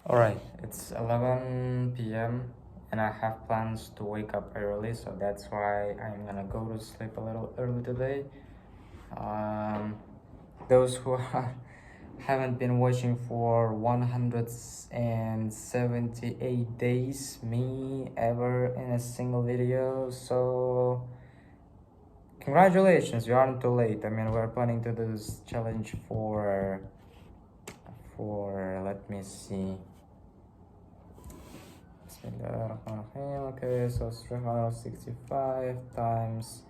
Alright, it's 11 p.m. and I have plans to wake up early, so that's why I'm gonna go to sleep a little early today. Um, those who haven't been watching for 178 days, me ever in a single video, so congratulations, you aren't too late. I mean, we're planning to do this challenge for let me see. Okay, so 365 times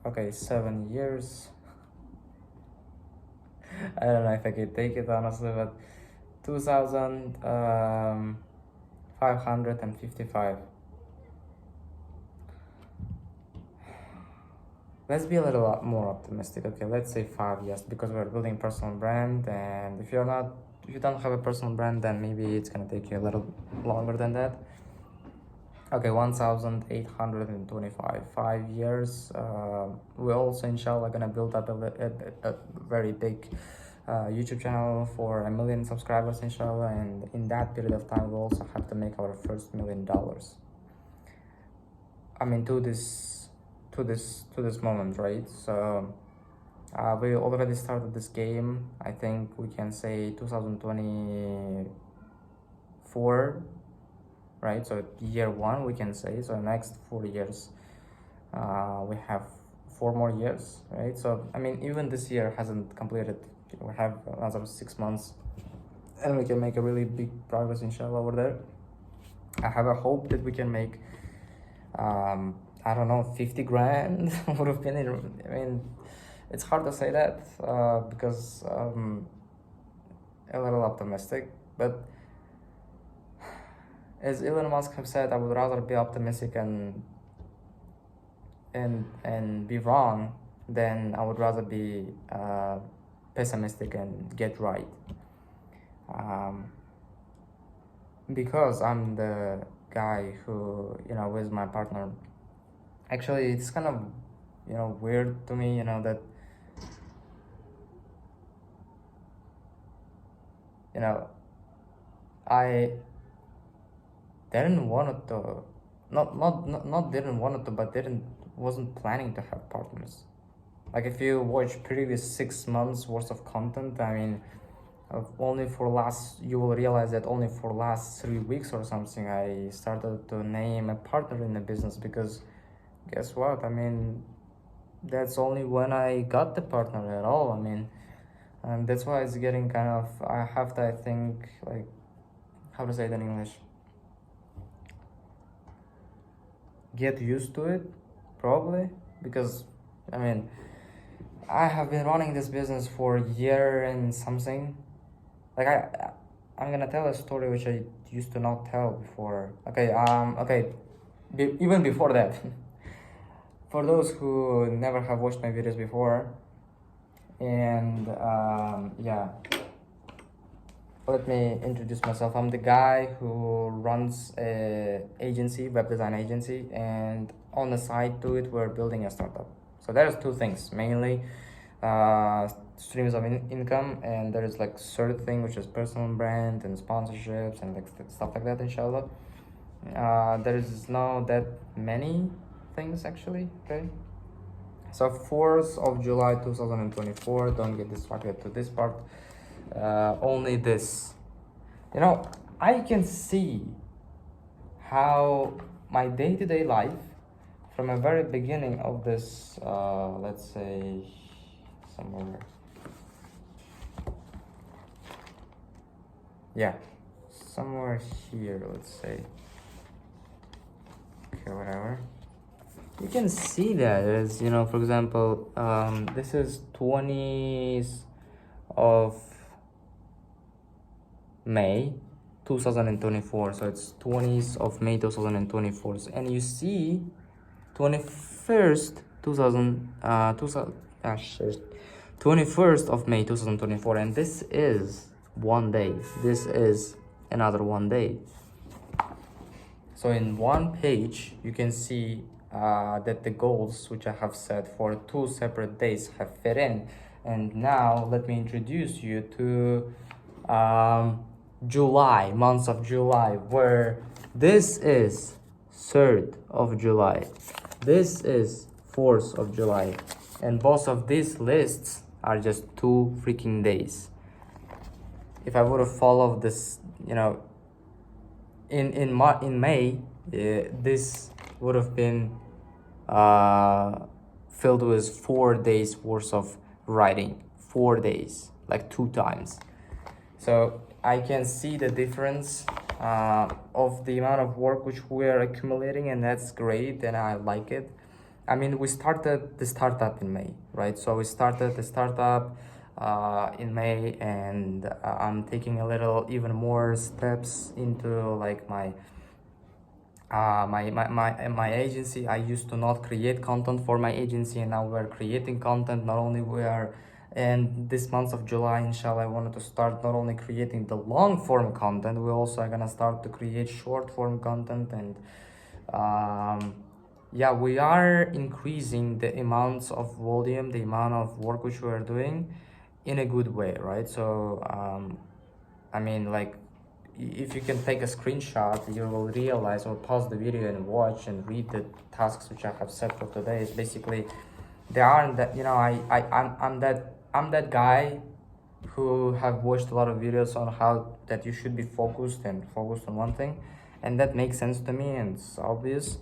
okay, 7 years. I don't know if I could take it honestly, but 2555. Let's be a little more optimistic. Okay, let's say 5 years, because we're building personal brand, and if you don't have a personal brand, then maybe it's gonna take you a little longer than that. Okay, 1825, 5 years. We're also inshallah gonna build up a very big YouTube channel for 1 million subscribers inshallah, and in that period of time we also have to make our first $1 million. I mean, to this moment, right? So we already started this game. I think we can say 2024, right? So year one we can say. So next 4 years, we have 4 more years, right? So I mean, even this year hasn't completed. We have another 6 months, and we can make a really big progress inshallah over there. I have a hope that we can make I don't know, 50 grand would have been, I mean, it's hard to say that because a little optimistic, but as Elon Musk have said, I would rather be optimistic and be wrong than I would rather be pessimistic and get right. Because I'm the guy who, with my partner, actually it's kind of, weird to me, that, I didn't want to, not didn't want to, but wasn't planning to have partners. Like, if you watch previous 6 months worth of content, I mean, you will realize that only for last 3 weeks or something I started to name a partner in the business, because guess what, I mean, that's only when I got the partner at all. I mean, and that's why it's getting kind of, I have to, I think, like, how to say it in English, get used to it, probably, because I mean, I have been running this business for a year and something. Like, I'm gonna tell a story which I used to not tell before. Even before that. For those who never have watched my videos before, and yeah, let me introduce myself. I'm the guy who runs a agency, web design agency, and on the side to it, we're building a startup. So there's two things mainly. Streams of income, and there is like third thing, which is personal brand and sponsorships and like stuff like that inshallah. There is not that many things actually. Okay, so 4th of July 2024, don't get distracted to this part. Only this, I can see how my day-to-day life from a very beginning of this, let's say somewhere, yeah, somewhere here, let's say, okay, whatever, you can see that as, for example, this is 20th of May 2024, so it's 20th of May 2024, and you see 21st 21st of May 2024, and this is one day, this is another one day. So in one page you can see that the goals which I have set for 2 separate days have fit in, And now let me introduce you to July, months of July, where this is 3rd of July, this is 4th of July, and both of these lists are just 2 freaking days. If I would have followed this, you know, in May, this would have been filled with 4 days worth of writing, 4 days, like 2 times. So I can see the difference of the amount of work which we are accumulating, and that's great, and I like it. I mean, we started the startup in May, right? So we started the startup in May, and I'm taking a little even more steps into like my agency. I used to not create content for my agency, and now we're creating content. Not only we are, and this month of July, inshallah, I wanted to start not only creating the long form content, we also are gonna start to create short form content. And yeah, we are increasing the amounts of volume, the amount of work which we are doing in a good way, right? So I mean, like, if you can take a screenshot, you will realize, or pause the video and watch and read the tasks which I have set for today. Is basically, there aren't that, you know, I'm that guy who have watched a lot of videos on how that you should be focused on one thing, and that makes sense to me, and it's obvious.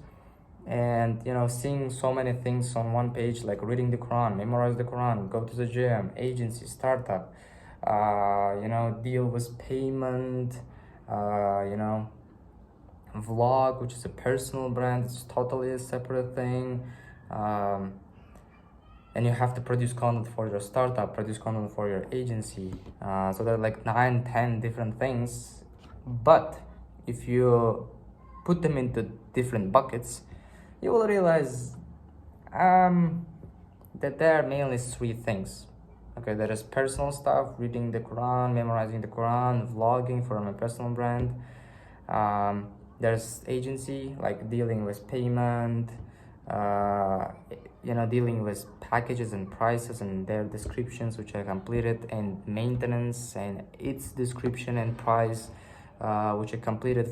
And you know, seeing so many things on one page, like reading the Quran, memorize the Quran, go to the gym, agency, startup, you know, deal with payment, you know, vlog, which is a personal brand, it's totally a separate thing. And you have to produce content for your startup, produce content for your agency. So there are like 9-10 different things, but if you put them into different buckets, you will realize that there are mainly 3 things. Okay, there is personal stuff, reading the Quran, memorizing the Quran, vlogging for my personal brand. There's agency, like dealing with payment, you know, dealing with packages and prices and their descriptions, which I completed, and maintenance and its description and price, which I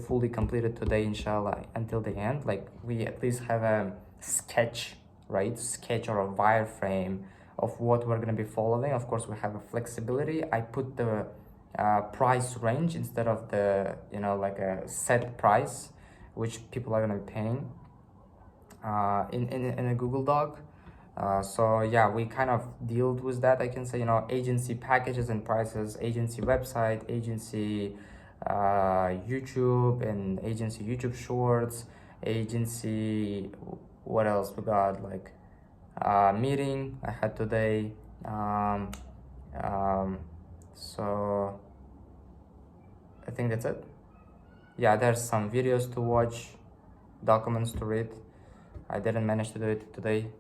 fully completed today, inshallah, until the end. Like, we at least have a sketch, right? Sketch or a wireframe of what we're going to be following. Of course, we have a flexibility. I put the price range instead of the, you know, like a set price which people are going to be paying in a Google Doc. So yeah, we kind of dealt with that. I can say, you know, agency packages and prices, agency website, agency YouTube, and agency YouTube shorts, agency, what else we got, like meeting I had today. So I think that's it. Yeah, there's some videos to watch, documents to read. I didn't manage to do it today.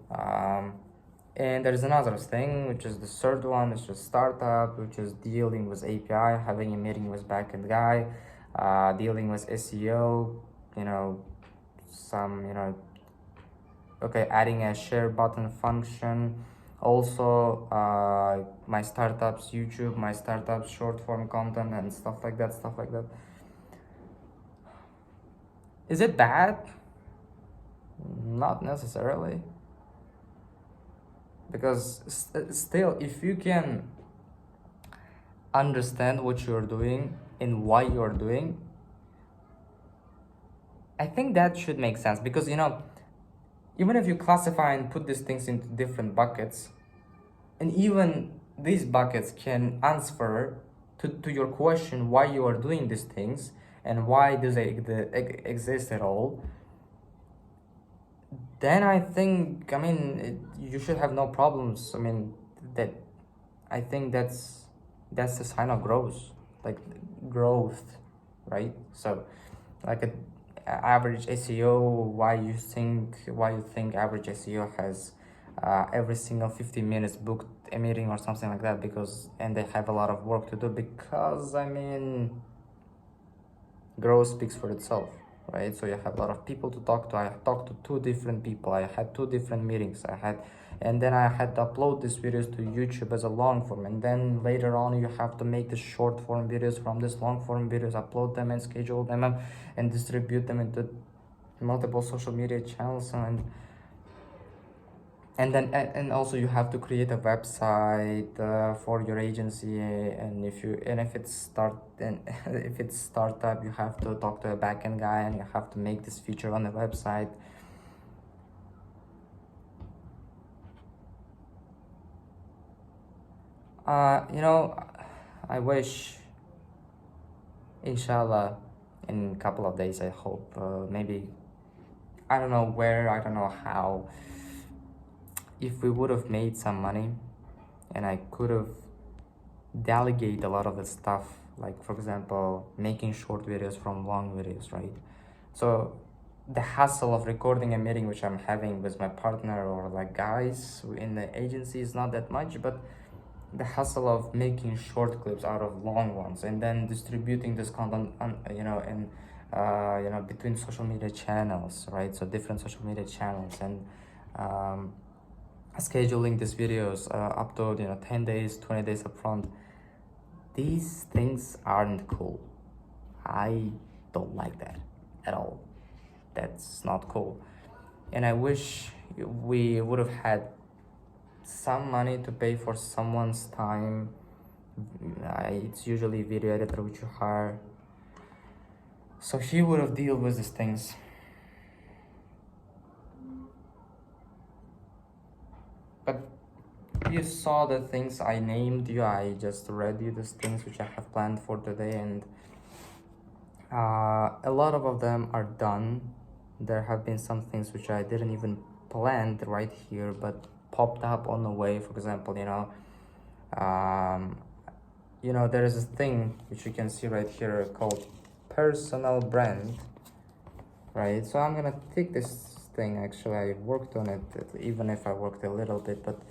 And there's another thing, which is the 3rd one, which is startup, which is dealing with API, having a meeting with backend guy, dealing with SEO, you know, some, you know, okay, adding a share button function. Also, my startups YouTube, my startups short form content and stuff like that. Is it bad? Not necessarily, because still, if you can understand what you're doing and why you're doing, I think that should make sense. Because, you know, even if you classify and put these things into different buckets, and even these buckets can answer to your question why you are doing these things and why do they exist at all, then I think, I mean, you should have no problems. I mean, that, I think that's a sign of growth, like growth, right? So, like a average SEO, why you think average SEO has every single 15 minutes booked a meeting or something like that, because, and they have a lot of work to do, because, I mean, growth speaks for itself, right? So, like a average SEO, why you think average SEO has every single 15 minutes booked a meeting or something like that, because, and they have a lot of work to do, because, I mean, growth speaks for itself, right? So, right? So you have a lot of people to talk to. I talked to two different people. I had two different meetings. And then I had to upload these videos to YouTube as a long form. And then later on, you have to make the short form videos from this long form videos, upload them and schedule them up and distribute them into multiple social media channels. And also you have to create a website for your agency, and if it's startup, you have to talk to a backend guy and you have to make this feature on the website. I wish, inshallah, in a couple of days, I hope, maybe, I don't know where, I don't know how, if we would have made some money and I could have delegate a lot of the stuff, like for example making short videos from long videos, right? So the hassle of recording a meeting which I'm having with my partner or like guys in the agency is not that much, but the hassle of making short clips out of long ones and then distributing this content on, between social media channels, right? So different social media channels, and scheduling these videos up to 10 days 20 days upfront. These things aren't cool. I don't like that at all. That's not cool. And I wish we would have had some money to pay for someone's time. It's usually video editor which you hire, so he would have dealt with these things. But you saw the things I named you. I just read you these things which I have planned for today, and a lot of them are done. There have been some things which I didn't even plan right here, but popped up on the way. For example, there is a thing which you can see right here called personal brand, right? So I'm gonna take this thing. Actually, I worked on it, even if I worked a little bit, but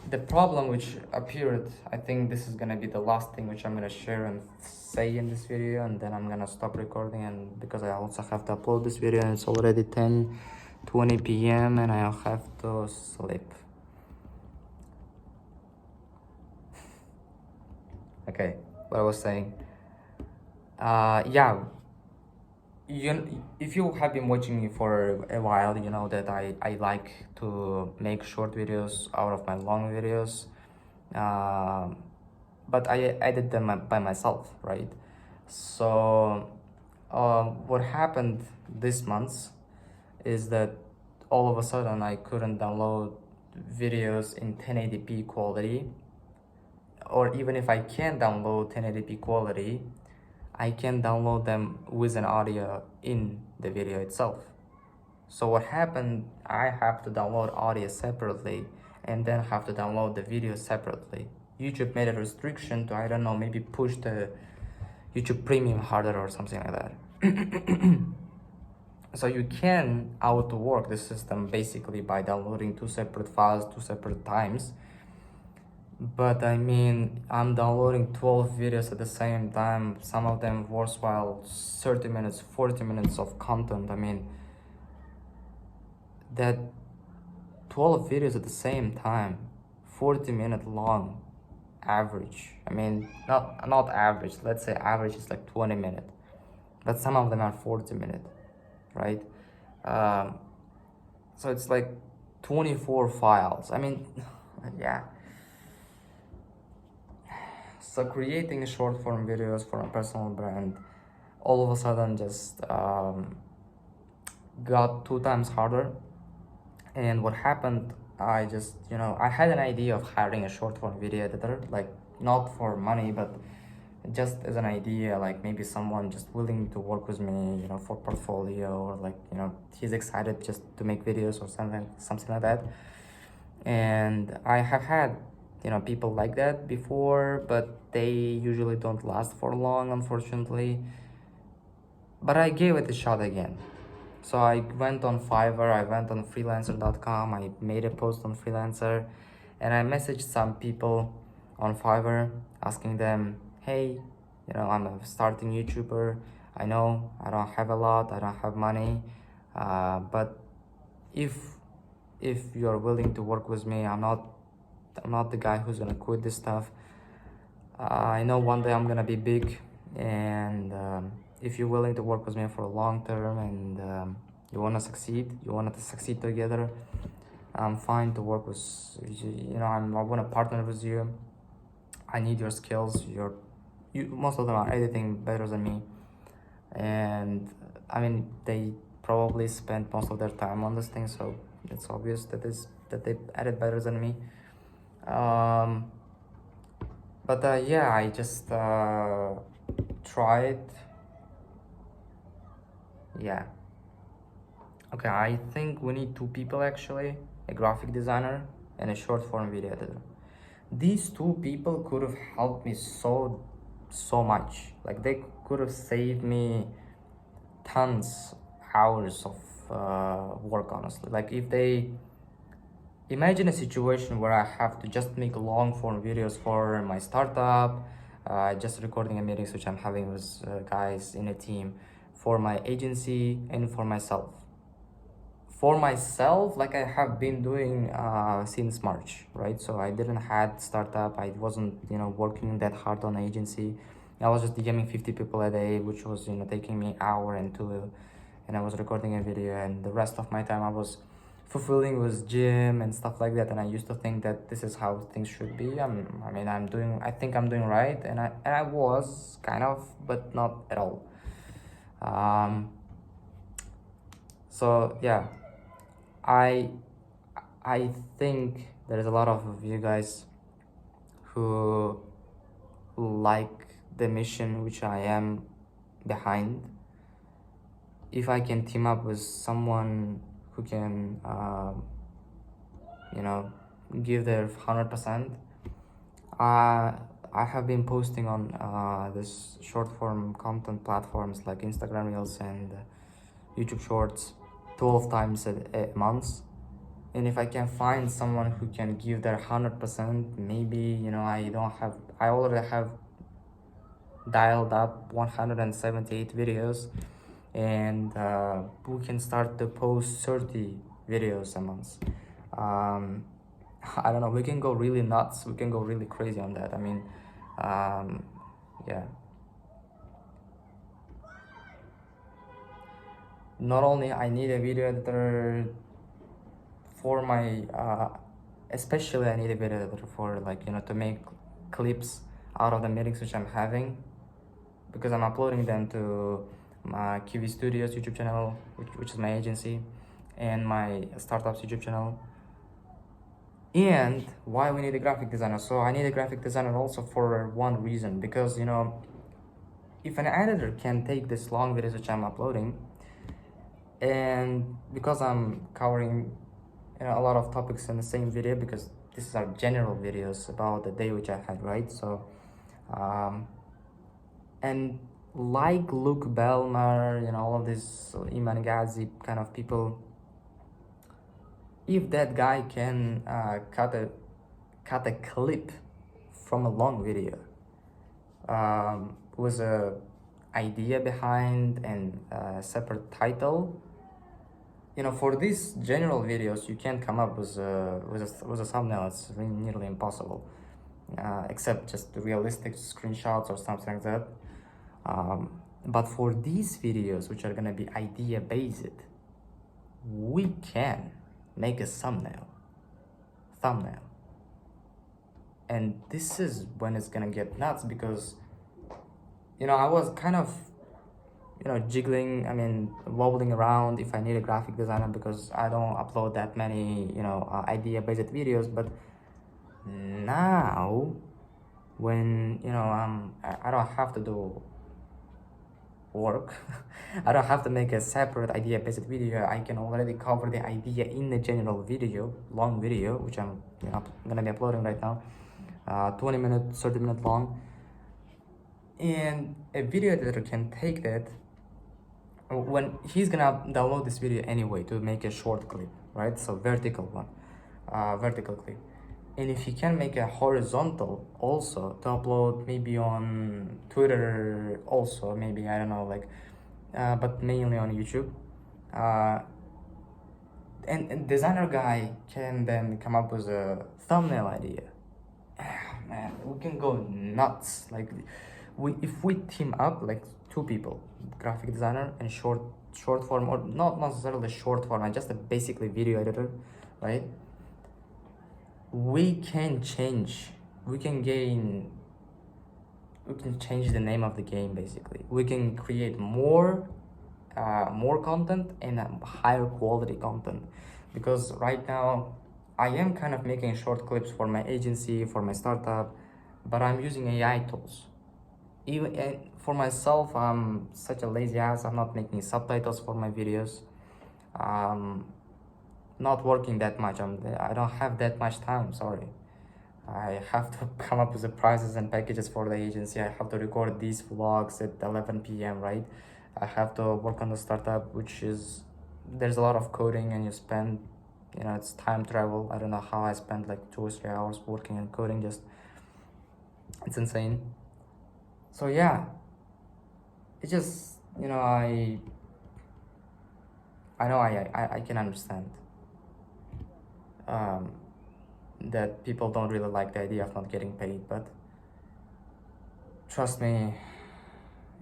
the problem which appeared, I think this is gonna be the last thing which I'm gonna share and say in this video, and then I'm gonna stop recording, and because I also have to upload this video and it's already 10:20 p.m. and I'll have to sleep. Okay, what I was saying, if you have been watching me for a while, you know that I like to make short videos out of my long videos, but I edit them by myself, right? So what happened this month is that all of a sudden I couldn't download videos in 1080p quality, or even if I can download 1080p quality, I can download them with an audio in the video itself. So what happened, I have to download audio separately and then have to download the video separately. YouTube made a restriction to, I don't know, maybe push the YouTube Premium harder or something like that. So you can outwork the system basically by downloading two separate files, two separate times. But I mean, I'm downloading 12 videos at the same time, some of them worthwhile, 30 minutes, 40 minutes of content. I mean, that 12 videos at the same time, 40-minute long average. I mean, not average, let's say average is like 20 minutes, but some of them are 40 minutes, right? So it's like 24 files. I mean, yeah. So creating short form videos for a personal brand all of a sudden just got 2 times harder. And what happened, I just, I had an idea of hiring a short form video editor, like not for money, but just as an idea, like maybe someone just willing to work with me, for portfolio, or like, he's excited just to make videos or something like that. And I have had people like that before, but they usually don't last for long, unfortunately. But I gave it a shot again. So I went on Fiverr, I went on freelancer.com, I made a post on Freelancer, and I messaged some people on Fiverr asking them, hey, I'm a starting YouTuber, I know I don't have a lot, I don't have money, but if you're willing to work with me, I'm not the guy who's gonna quit this stuff. I know one day I'm gonna be big, and if you're willing to work with me for a long term, and you wanna succeed, you wanna to succeed together, I'm fine to work with you. I wanna partner with you. I need your skills. Most of them are editing better than me, and I mean they probably spent most of their time on this thing, so it's obvious that they edit better than me. But yeah, I just tried. Yeah. Okay, I think we need two people actually, a graphic designer and a short form video editor. These two people could have helped me so much. Like they could have saved me tons hours of work, honestly. Like if they imagine a situation where I have to just make long form videos for my startup, just recording a meetings which I'm having with guys in a team, for my agency, and for myself. For myself, like I have been doing since March, right? So I didn't had startup. I wasn't, working that hard on agency. I was just DMing 50 people a day, which was, taking me an hour and two, and I was recording a video, and the rest of my time I was fulfilling with gym and stuff like that. And I used to think that this is how things should be. I think I'm doing right, and I was kind of, but not at all. So yeah, I think there is a lot of you guys who like the mission which I am behind. If I can team up with someone who can, give their 100%. I have been posting on this short form content platforms like Instagram Reels and YouTube Shorts 12 times a month. And if I can find someone who can give their 100%, maybe, I already have dialed up 178 videos, and we can start to post 30 videos a month. I don't know, we can go really nuts, we can go really crazy on that. Yeah. Not only I need a video editor for my, especially I need a video editor for to make clips out of the meetings which I'm having, because I'm uploading them to my QV Studios YouTube channel, which is my agency, and my startups YouTube channel. And why we need a graphic designer? So I need a graphic designer also for one reason, because if an editor can take this long videos which I'm uploading, and because I'm covering a lot of topics in the same video, because these are general videos about the day which I had, right? So and like Luke Bellmer, all of these Iman Ghazi kind of people, if that guy can cut a clip from a long video with a idea behind and a separate title, for these general videos you can't come up with a thumbnail. It's really nearly impossible, except just realistic screenshots or something like that. But for these videos, which are gonna be idea based, we can make a thumbnail, and this is when it's gonna get nuts, because I was kind of jiggling, wobbling around if I need a graphic designer, because I don't upload that many idea based videos. But now when I don't have to do work I don't have to make a separate idea based video. I can already cover the idea in the general video, long video, which I'm gonna be uploading right now, 20 minutes, 30 minutes long. And a video editor can take that when he's gonna download this video anyway to make a short clip, right? So vertical clip. And if he can make a horizontal also to upload maybe on Twitter also, maybe, I don't know, like but mainly on YouTube. Uh, and designer guy can then come up with a thumbnail idea. Man, we can go nuts. Like, if we team up like two people, graphic designer and short form, or not necessarily short form, and just a basically video editor, right? We can change. We can gain. We can change the name of the game. Basically, we can create more content and higher quality content, because right now I am kind of making short clips for my agency, for my startup, but I'm using AI tools. Even for myself, I'm such a lazy ass. I'm not making subtitles for my videos. Not working that much. I don't have that much time. Sorry. I have to come up with the prices and packages for the agency. I have to record these vlogs at 11 p.m. right? I have to work on the startup, which is, there's a lot of coding, and you spend, it's time travel. I don't know how I spent like 2 or 3 hours working and coding. Just, it's insane. So yeah, it's just, I know I can understand that people don't really like the idea of not getting paid, but trust me,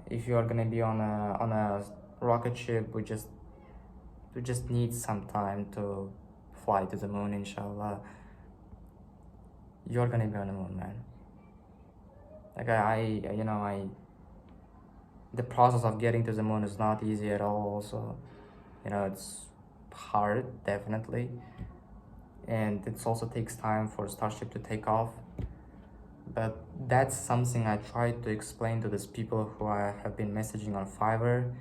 if you are gonna be on a rocket ship, we just need some time to fly to the moon, inshallah. You're gonna be on the moon, man. Like the process of getting to the moon is not easy at all. So, it's hard, definitely, and it also takes time for Starship to take off. But that's something I try to explain to these people who I have been messaging on Fiverr,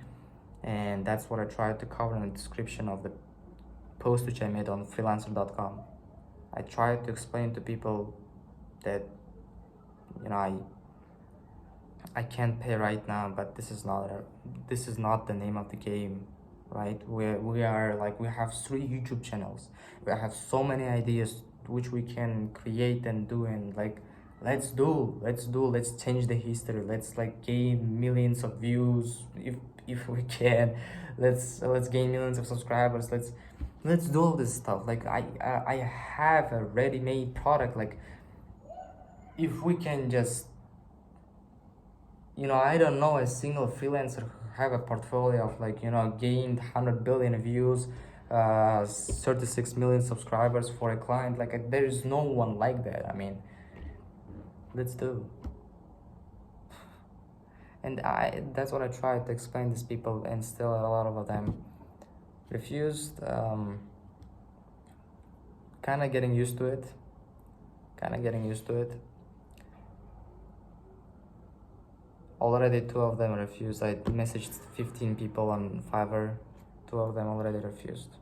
and that's what I tried to cover in the description of the post which I made on freelancer.com. I tried to explain to people that, I can't pay right now, but this is not the name of the game, right? We have 3 YouTube channels. We have so many ideas which we can create and do, and let's change the history. Let's gain millions of views if we can. Let's gain millions of subscribers. Let's do all this stuff. I have a ready-made product. If we can just, I don't know a single freelancer who have a portfolio of gained 100 billion views, 36 million subscribers for a client. There is no one like that. I mean, let's do. And that's what I tried to explain to these people, and still a lot of them refused. Kind of getting used to it. Already 2 of them refused. I messaged 15 people on Fiverr. 2 of them already refused.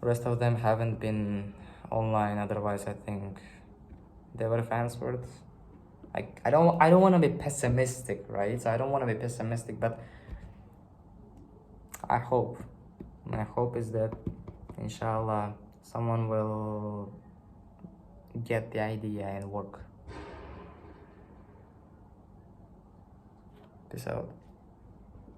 The rest of them haven't been online. Otherwise, I think they would have answered. I don't want to be pessimistic, right? So I don't want to be pessimistic, but I hope. My hope is that, inshallah, someone will get the idea and work. Peace out.